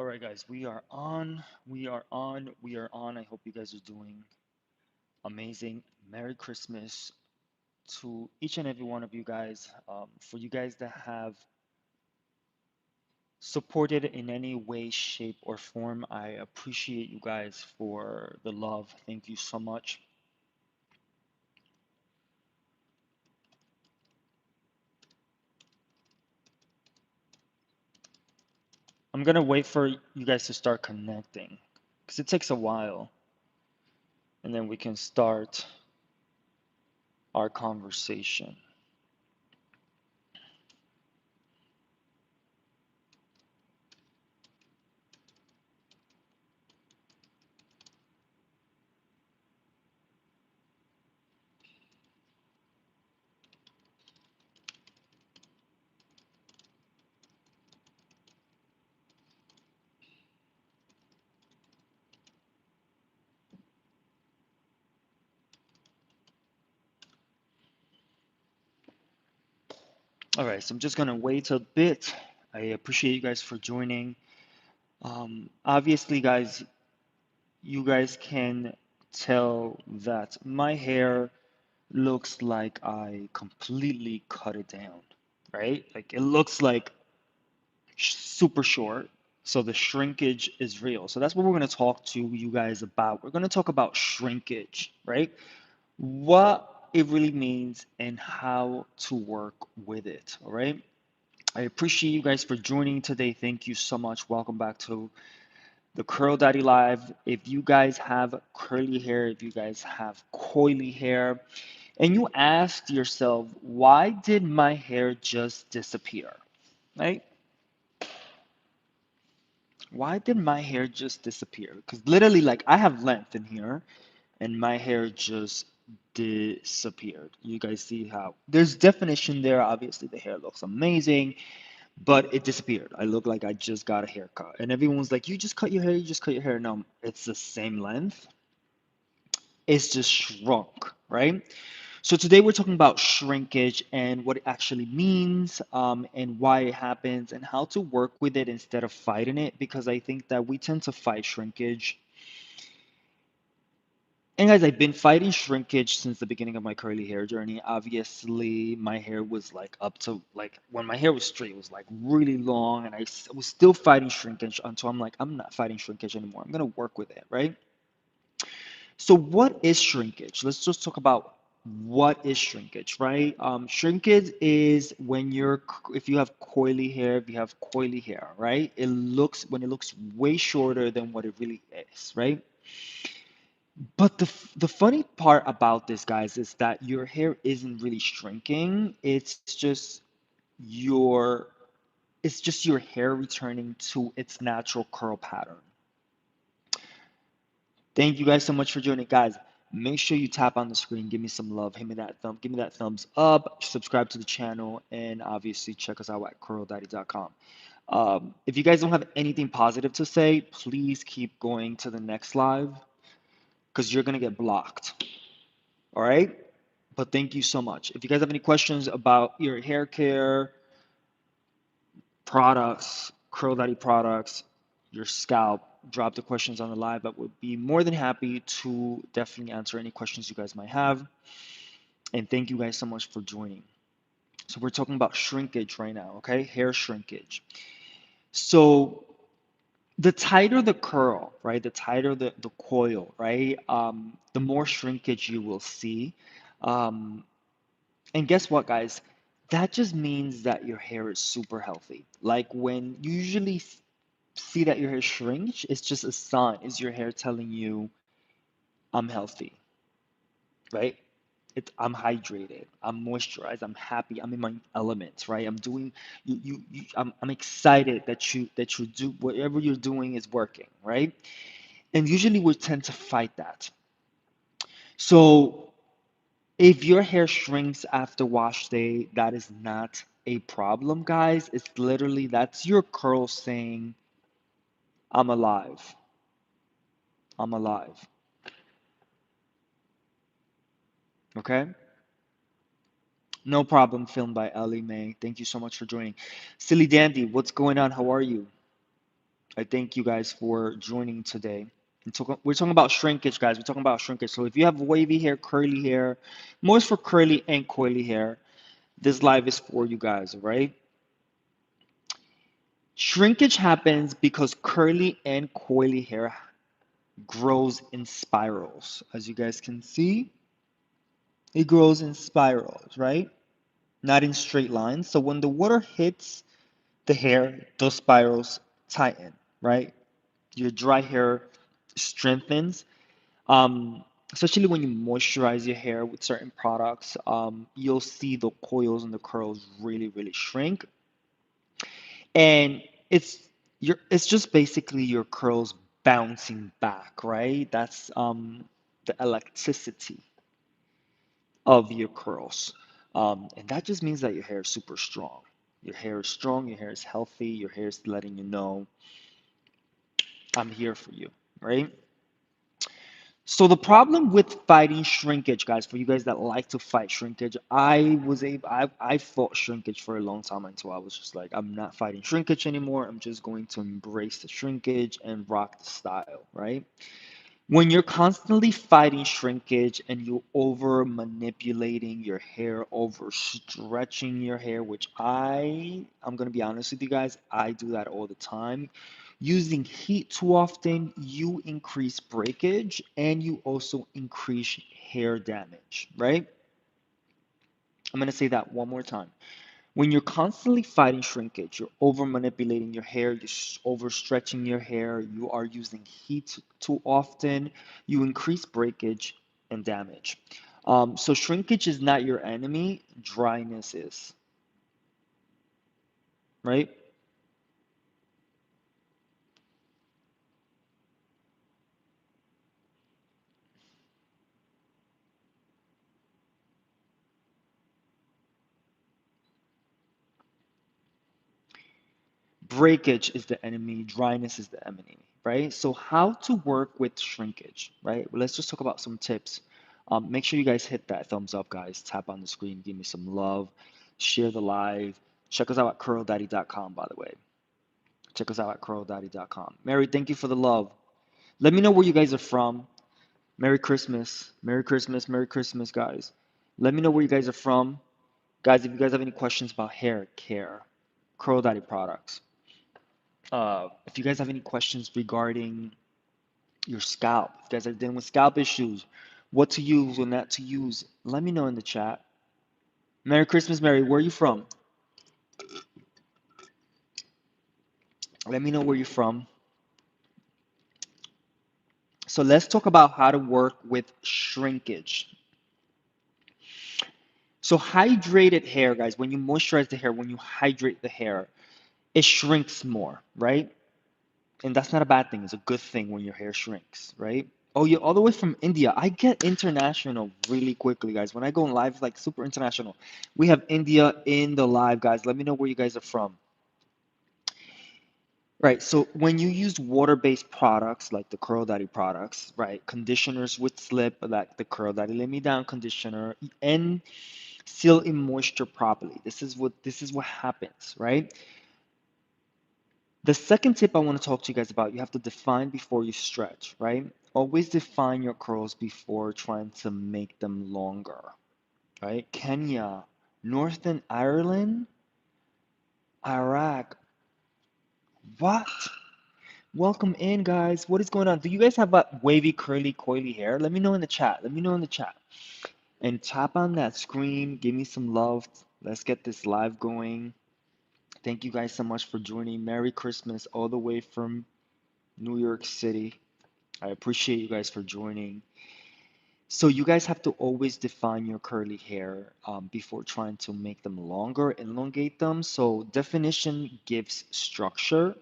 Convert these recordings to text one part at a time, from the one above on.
All right, guys, we are on. We are on. We are on. I hope you guys are doing amazing. Merry Christmas to each and every one of you guys. For you guys that have supported in any way, shape, or form, I appreciate you guys for the love. Thank you so much. I'm gonna wait for you guys to start connecting because it takes a while, and then we can start our conversation. All right, so I'm just gonna wait a bit. I appreciate you guys for joining. Obviously, guys, you guys can tell that my hair looks like I completely cut it down, right? Like it looks like super short. So the shrinkage is real. So that's what we're going to talk to you guys about. We're going to talk about shrinkage, right? What it really means and how to work with it, all right? I appreciate you guys for joining today. Thank you so much. Welcome back to the Curl Daddy Live. If you guys have curly hair, if you guys have coily hair, and you asked yourself, why did my hair just disappear? Right? Why did my hair just disappear? Because literally, like, I have length in here, and my hair just disappeared. You guys see how there's definition there. Obviously, the hair looks amazing, but it disappeared. I look like I just got a haircut. And everyone's like, you just cut your hair, you just cut your hair. No, it's the same length. It's just shrunk, right? So today we're talking about shrinkage and what it actually means, and why it happens, and how to work with it instead of fighting it, because I think that we tend to fight shrinkage. And guys, I've been fighting shrinkage since the beginning of my curly hair journey. Obviously, my hair was like up to like when my hair was straight, it was like really long, and was still fighting shrinkage until I'm like, I'm not fighting shrinkage anymore. I'm gonna work with it, right? So, what is shrinkage? Let's just talk about what is shrinkage, right? Shrinkage is when if you have coily hair, if you have coily hair, right? When it looks way shorter than what it really is, right? But the funny part about this, guys, is that your hair isn't really shrinking. Your it's just your hair returning to its natural curl pattern. Thank you guys so much for joining, guys. Make sure you tap on the screen, give me some love, give me that thumbs up, subscribe to the channel, and obviously check us out at curldaddy.com. If you guys don't have anything positive to say, please keep going to the next live because you're gonna get blocked. All right? But thank you so much. If you guys have any questions about your hair care products, Curl Daddy products, your scalp, drop the questions on the live. I would be more than happy to definitely answer any questions you guys might have. And thank you guys so much for joining. So we're talking about shrinkage right now, okay? Hair shrinkage. So the tighter the curl, right? The tighter the coil, right? The more shrinkage you will see. Um, And guess what, guys? That just means that your hair is super healthy. Like when you usually see that your hair shrinks, it's just a sign. Is your hair telling you, I'm healthy, right? I'm hydrated, I'm moisturized, I'm happy, I'm in my element, right? I'm doing I'm excited that you do whatever you're doing is working, right? And usually we tend to fight that. So if your hair shrinks after wash day, that is not a problem, guys. It's literally that's your curl saying, I'm alive. I'm alive. Okay? No problem, filmed by Ellie Mae. Thank you so much for joining. Silly Dandy, what's going on? How are you? I thank you guys for joining today. We're talking about shrinkage, guys. We're talking about shrinkage. So if you have wavy hair, curly hair, most for curly and coily hair, this live is for you guys, all right? Shrinkage happens because curly and coily hair grows in spirals. As you guys can see, it grows in spirals, right? Not in straight lines. So when the water hits the hair, those spirals tighten, right? Your dry hair strengthens. Especially when you moisturize your hair with certain products, you'll see the coils and the curls really, really shrink. And it's it's just basically your curls bouncing back, right? That's the elasticity of your curls. And that just means that your hair is super strong. Your hair is strong, your hair is healthy, your hair is letting you know I'm here for you, right? So the problem with fighting shrinkage, guys, for you guys that like to fight shrinkage, I fought shrinkage for a long time until I was just like, I'm not fighting shrinkage anymore. I'm just going to embrace the shrinkage and rock the style, right? When you're constantly fighting shrinkage and you over manipulating your hair, over stretching your hair, which I'm gonna be honest with you guys, I do that all the time. Using heat too often, you increase breakage and you also increase hair damage, right? I'm gonna say that one more time. When you're constantly fighting shrinkage, you're over manipulating your hair, you're overstretching your hair, you are using heat too often, you increase breakage and damage. So shrinkage is not your enemy, dryness is, right? Breakage is the enemy, dryness is the enemy, right? So how to work with shrinkage, right? Well, let's just talk about some tips. Make sure you guys hit that thumbs up, guys. Tap on the screen, give me some love, share the live. Check us out at curldaddy.com, by the way. Check us out at curldaddy.com. Mary, thank you for the love. Let me know where you guys are from. Merry Christmas. Merry Christmas. Merry Christmas, guys. Let me know where you guys are from. Guys, if you guys have any questions about hair care, Curl Daddy products. If you guys have any questions regarding your scalp, if you guys are dealing with scalp issues, what to use, what not to use, let me know in the chat. Merry Christmas, Mary. Where are you from? Let me know where you're from. So let's talk about how to work with shrinkage. So hydrated hair, guys, when you moisturize the hair, when you hydrate the hair, it shrinks more, right? And that's not a bad thing. It's a good thing when your hair shrinks, right? Oh, you're all the way from India. I get international really quickly, guys. When I go live, like super international. We have India in the live, guys. Let me know where you guys are from. Right, so when you use water-based products like the Curl Daddy products, right, conditioners with slip like the Curl Daddy Lay Me Down conditioner, and seal in moisture properly. This is what happens, right? The second tip I want to talk to you guys about, you have to define before you stretch, right? Always define your curls before trying to make them longer, right? Kenya, Northern Ireland, Iraq. What? Welcome in, guys. What is going on? Do you guys have wavy, curly, coily hair? Let me know in the chat. Let me know in the chat. And tap on that screen. Give me some love. Let's get this live going. Thank you guys so much for joining. Merry Christmas all the way from New York City. I appreciate you guys for joining. So you guys have to always define your curly hair before trying to make them longer, elongate them. So definition gives structure.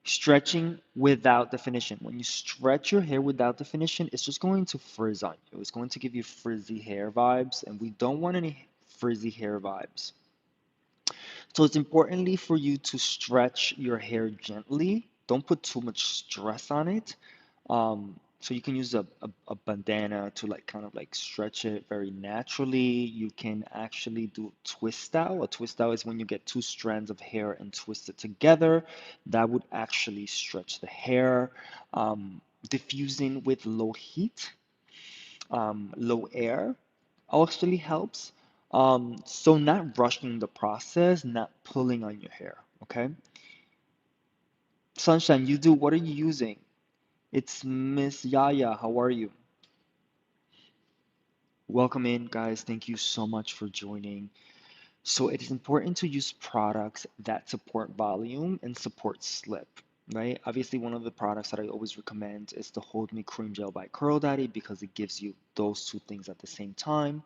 Stretching without definition. When you stretch your hair without definition, it's just going to frizz on you. It's going to give you frizzy hair vibes, and we don't want any frizzy hair vibes. So it's importantly for you to stretch your hair gently. Don't put too much stress on it. Um, So you can use a bandana to like kind of like stretch it very naturally. You can actually do twist style. A twist style is when you get two strands of hair and twist it together. That would actually stretch the hair. Diffusing with low heat, low air actually helps. So not rushing the process, not pulling on your hair, okay? Sunshine, you do, what are you using? It's Miss Yaya, how are you? Welcome in, guys. Thank you so much for joining. So it is important to use products that support volume and support slip, right? Obviously, one of the products that I always recommend is the Hold Me Cream Gel by Curl Daddy because it gives you those two things at the same time.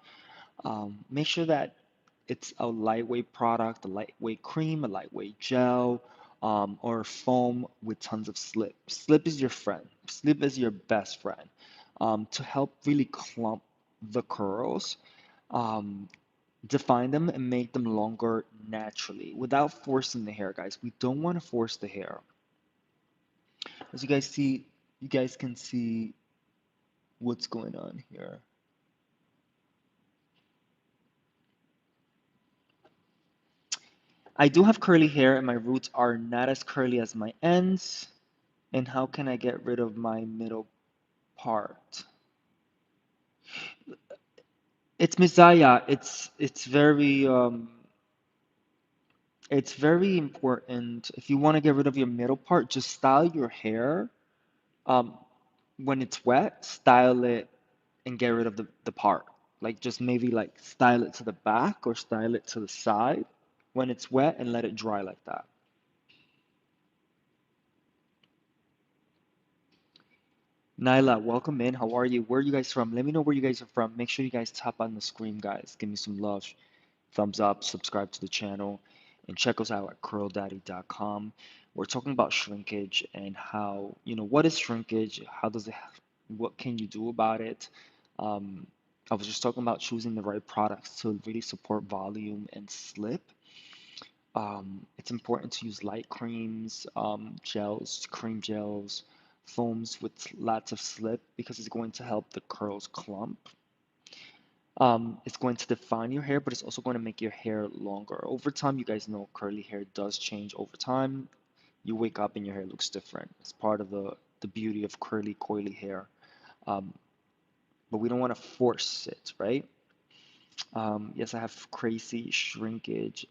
Make sure that it's a lightweight product, a lightweight cream, a lightweight gel, or foam with tons of slip. Slip is your friend. Slip is your best friend to help really clump the curls, um, define them, and make them longer naturally without forcing the hair, guys. We don't want to force the hair. As you guys see, you guys can see what's going on here. I do have curly hair and my roots are not as curly as my ends. And how can I get rid of my middle part? It's Messiah. It's very important. If you want to get rid of your middle part, just style your hair. Um, when it's wet, style it and get rid of the part. Like just maybe like style it to the back or style it to the side when it's wet and let it dry like that. Nyla, welcome in. How are you? Where are you guys from? Let me know where you guys are from. Make sure you guys tap on the screen, guys. Give me some love. Thumbs up, subscribe to the channel, and check us out at curldaddy.com. We're talking about shrinkage and how, what is shrinkage? How does it, what can you do about it? Um, I was just talking about choosing the right products to really support volume and slip. It's important to use light creams, gels, cream gels, foams with lots of slip because it's going to help the curls clump. It's going to define your hair, but it's also going to make your hair longer. Over time, you guys know curly hair does change over time. You wake up and your hair looks different. It's part of the beauty of curly, coily hair. Um, but we don't want to force it, right? Yes, I have crazy shrinkage.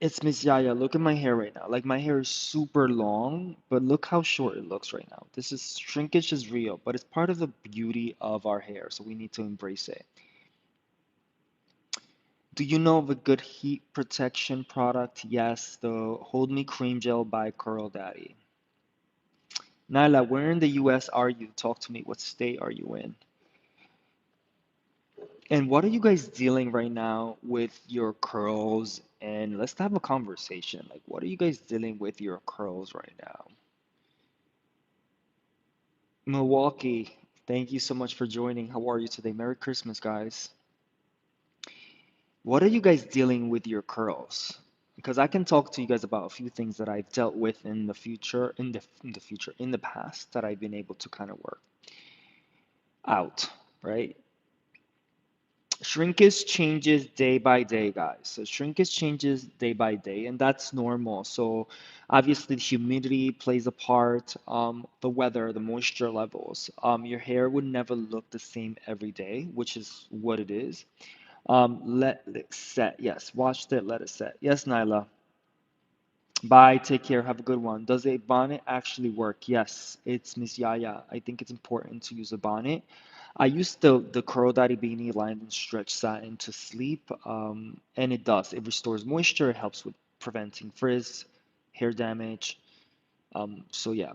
It's Miss Yaya. Look at my hair right now. Like my hair is super long, but look how short it looks right now. This is shrinkage is real, but it's part of the beauty of our hair, so we need to embrace it. Do you know of a good heat protection product? Yes, the Hold Me Cream Gel by Curl Daddy. Nyla, where in the US are you? Talk to me. What state are you in? And what are you guys dealing right now with your curls? And let's have a conversation. Like, what are you guys dealing with your curls right now? Milwaukee, thank you so much for joining. How are you today? Merry Christmas, guys. What are you guys dealing with your curls? Because I can talk to you guys about a few things that I've dealt with in the future, in the past that I've been able to kind of work out, right? Shrinkage changes day by day, guys. So shrinkage changes day by day, and that's normal. So obviously, humidity plays a part, the weather, the moisture levels. Your hair would never look the same every day, which is what it is. Let it set. Yes, watched it, let it set. Yes, Nyla. Bye, take care, have a good one. Does a bonnet actually work? Yes, it's Miss Yaya. I think it's important to use a bonnet. I use the Curl Daddy Beanie Lined and Stretch Satin to sleep, and it does. It restores moisture, it helps with preventing frizz, hair damage. So yeah.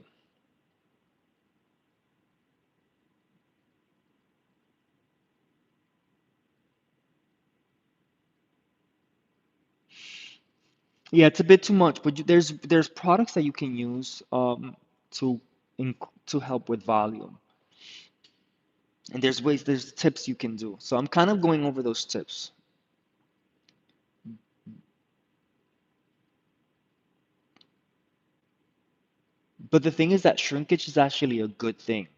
Yeah, it's a bit too much, but there's products that you can use to to help with volume. And there's tips you can do. So I'm kind of going over those tips. But the thing is that shrinkage is actually a good thing.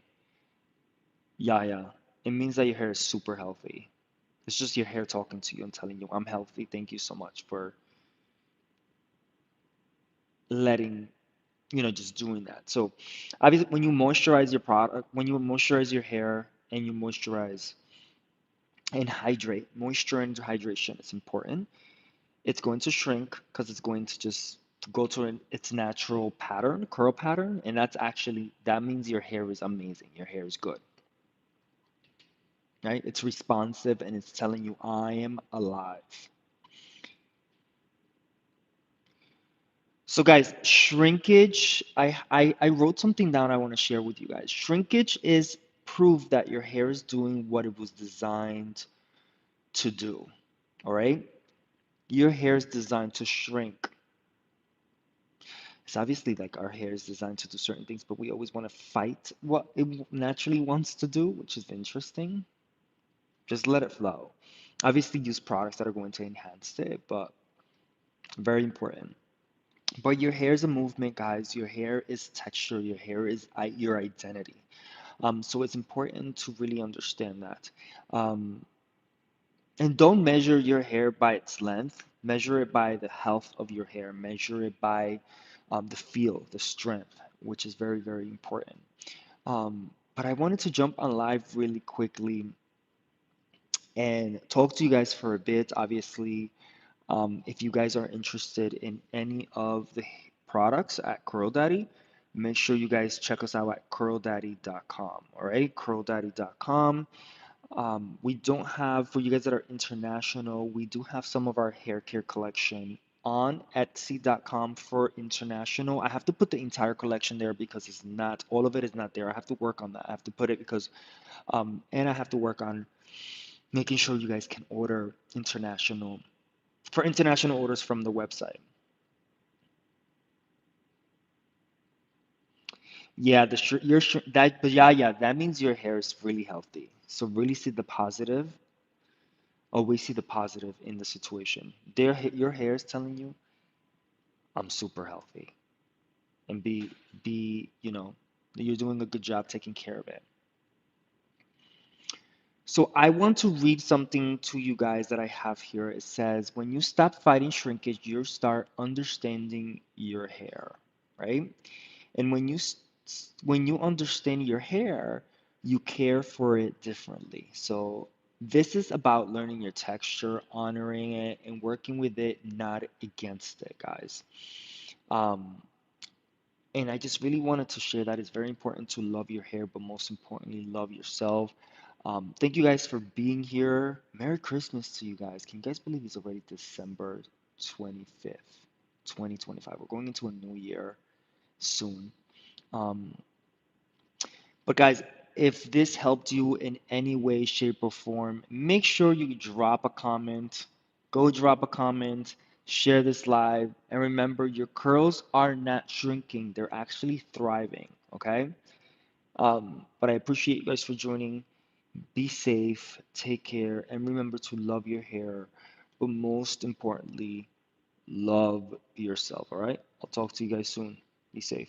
Yeah, yeah. It means that your hair is super healthy. It's just your hair talking to you and telling you, I'm healthy. Thank you so much for letting, just doing that. So obviously when you moisturize your product, when you moisturize your hair and you moisturize and hydrate, moisture and hydration is important. It's going to shrink because it's going to just go to its natural pattern, curl pattern, and that means your hair is amazing. Your hair is good, right? It's responsive and it's telling you, I am alive. So guys, shrinkage, I wrote something down I want to share with you guys. Shrinkage is proof that your hair is doing what it was designed to do. All right? Your hair is designed to shrink. It's obviously like our hair is designed to do certain things, but we always want to fight what it naturally wants to do, which is interesting. Just let it flow. Obviously, use products that are going to enhance it, but very important. But your hair is a movement, guys. Your hair is texture. Your hair is your identity. So it's important to really understand that. Um, and don't measure your hair by its length. Measure it by the health of your hair. Measure it by the feel, the strength, which is very, very important. But I wanted to jump on live really quickly and talk to you guys for a bit. Obviously, if you guys are interested in any of the products at CurlDaddy, make sure you guys check us out at curldaddy.com. All right, curldaddy.com. We don't have, for you guys that are international, we do have some of our hair care collection on Etsy.com for international. I have to put the entire collection there because it's not, all of it is not there. I have to work on that. I have to put it because, and I have to work on making sure you guys can order international, for international orders from the website. Yeah, but yeah, that means your hair is really healthy. So really see the positive. Always see the positive in the situation. Your hair is telling you, I'm super healthy, and you're doing a good job taking care of it. So I want to read something to you guys that I have here. It says, when you stop fighting shrinkage, you start understanding your hair, right? And when you understand your hair, you care for it differently. So this is about learning your texture, honoring it, and working with it, not against it, guys. Um, and I just really wanted to share that it's very important to love your hair, but most importantly, love yourself. Thank you guys for being here. Merry Christmas to you guys. Can you guys believe it's already December 25th, 2025? We're going into a new year soon. Um, but guys, if this helped you in any way, shape, or form, make sure you drop a comment. Go drop a comment, share this live, and remember your curls are not shrinking, they're actually thriving, okay? But I appreciate you guys for joining. Be safe, take care, and remember to love your hair, but most importantly, love yourself, all right? I'll talk to you guys soon. Be safe.